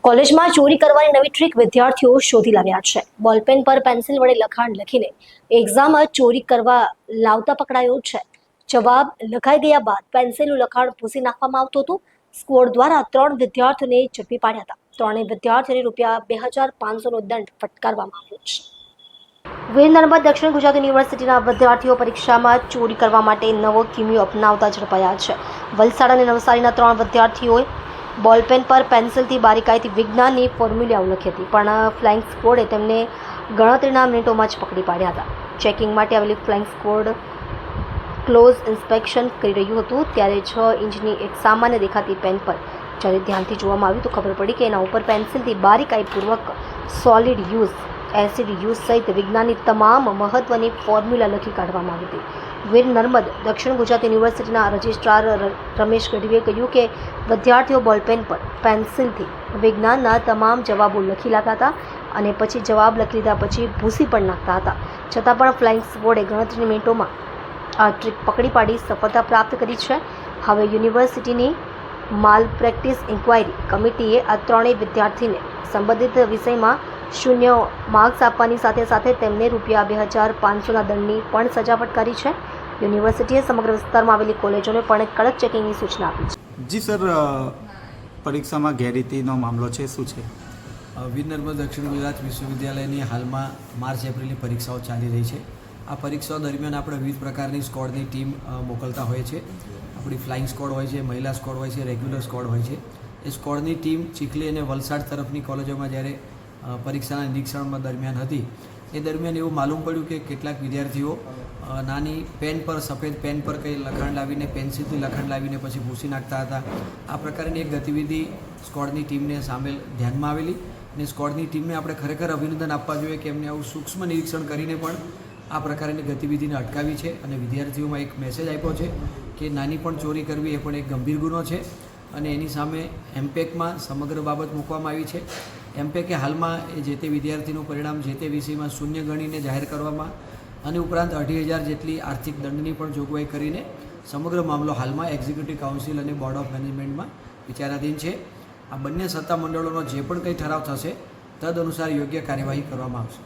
કોલેજમાં ચોરી કરવાની નવી ટ્રીક વિદ્યાર્થીઓ શોધી લાવ્યા છે. બોલપેન પર પેન્સિલ વડે લખાણ લખીને એક્ઝામમાં ચોરી કરવા લાવતા પકડાયો છે. જવાબ લખાઈ ગયા બાદ પેન્સિલનું લખાણ ભૂંસી નાખવામાં આવતું હતું. સ્ક્વોડ દ્વારા 3 વિદ્યાર્થીઓને ઝડપી પાડ્યા હતા. 3 વિદ્યાર્થીઓને ₹2500નો દંડ ફટકારવામાં આવ્યો છે. વીર નર્મદ દક્ષિણ ગુજરાત યુનિવર્સિટીના વિદ્યાર્થીઓ પરીક્ષામાં ચોરી કરવા માટે નવો કિમિયો અપનાવતા ઝડપાયા છે. વલસાડ અને નવસારીના 3 વિદ્યાર્થીઓએ બોલપેન પર પેન્સિલથી બારીકાઈથી વિજ્ઞાનની ફોર્મ્યુલાઓ લખી હતી, પણ ફ્લાઇંગ સ્ક્વોડે તેમને ગણતરીના મિનિટોમાં જ પકડી પાડ્યા હતા. ચેકિંગ માટે આવેલી ફ્લાઇંગ સ્ક્વોડ ક્લોઝ ઇન્સ્પેક્શન કરી રહ્યું હતું ત્યારે 6 ઇંચની એક સામાન્ય દેખાતી પેન પર જ્યારે ધ્યાનથી જોવામાં આવ્યું તો ખબર પડી કે એના ઉપર પેન્સિલથી બારીકાઈપૂર્વક સોલિડ યુઝ, એસિડ યુઝ સહિત વિજ્ઞાનની તમામ મહત્વની ફોર્મ્યુલા લખી કાઢવામાં આવી હતી. વીર નર્મદ દક્ષિણ ગુજરાત યુનિવર્સિટીના રજિસ્ટ્રાર રમેશ ગઢવીએ કહ્યું કે વિદ્યાર્થીઓ બોલપેન પર પેન્સિલથી વિજ્ઞાનના તમામ જવાબો લખી લાગતા હતા અને પછી જવાબ લખી લીધા પછી ભૂંસી પણ નાખતા હતા. છતાં પણ ફ્લાઇંગ સ્ક્વોડે ગણતરીની મિનિટોમાં આ ટ્રીક પકડી પાડી સફળતા પ્રાપ્ત કરી છે. હવે યુનિવર્સિટીની માલ પ્રેક્ટિસ ઇન્ક્વાયરી કમિટીએ આ 3 વિદ્યાર્થીને સંબંધિત વિષયમાં 0 માર્ક્સ આપવાની સાથે સાથે તેમને ₹2500ના દંડની પણ સજા ફટકારી છે. યુનિવર્સિટીએ સમગ્ર વિસ્તારમાં આવેલી કોલેજોને પણ કડક ચેકિંગની સૂચના આપી છે. જી સર, પરીક્ષામાં ગેરરીતિનો મામલો છે, શું છે? વીર નર્મદ દક્ષિણ ગુજરાત વિશ્વવિદ્યાલયની હાલમાં માર્ચ એપ્રિલની પરીક્ષાઓ ચાલી રહી છે. આ પરીક્ષાઓ દરમિયાન આપણે વિવિધ પ્રકારની સ્કોડની ટીમ મોકલતા હોઈએ છીએ. આપણી ફ્લાઇંગ સ્કોડ હોય છે, મહિલા સ્કોડ હોય છે, રેગ્યુલર સ્કોડ હોય છે. એ સ્કોડની ટીમ ચીખલી અને વલસાડ તરફની કોલેજોમાં જ્યારે પરીક્ષાના નિરીક્ષણમાં દરમિયાન હતી એ દરમિયાન એવું માલુમ પડ્યું કે કેટલાક વિદ્યાર્થીઓ નાની પેન પર, સફેદ પેન પર કંઈ લખાણ લાવીને, પેન્સિલથી લખાણ લાવીને પછી ભૂંસી નાખતા હતા. આ પ્રકારની એક ગતિવિધિ સ્કોડની ટીમને સામેલ ધ્યાનમાં આવેલી અને સ્કોડની ટીમને આપણે ખરેખર અભિનંદન આપવા જોઈએ કે એમને આવું સૂક્ષ્મ નિરીક્ષણ કરીને પણ આ પ્રકારની ગતિવિધિને અટકાવી છે અને વિદ્યાર્થીઓમાં એક મેસેજ આપ્યો છે કે નાની પણ ચોરી કરવી એ પણ એક ગંભીર ગુનો છે અને એની સામે એમપેકમાં સમગ્ર બાબત મૂકવામાં આવી છે. એમપેકે હાલમાં એ જે તે વિદ્યાર્થીનું પરિણામ જે તે વિષયમાં 0 ગણીને જાહેર કરવામાં અને ઉપરાંત 2,500 જેટલી આર્થિક દંડની પણ જોગવાઈ કરીને સમગ્ર મામલો હાલમાં એક્ઝિક્યુટિવ કાઉન્સિલ અને બોર્ડ ઓફ મેનેજમેન્ટમાં વિચારાધીન છે. આ બંને સત્તા મંડળોનો જે પણ કંઈ ઠરાવ થશે તદ અનુસાર યોગ્ય કાર્યવાહી કરવામાં આવશે.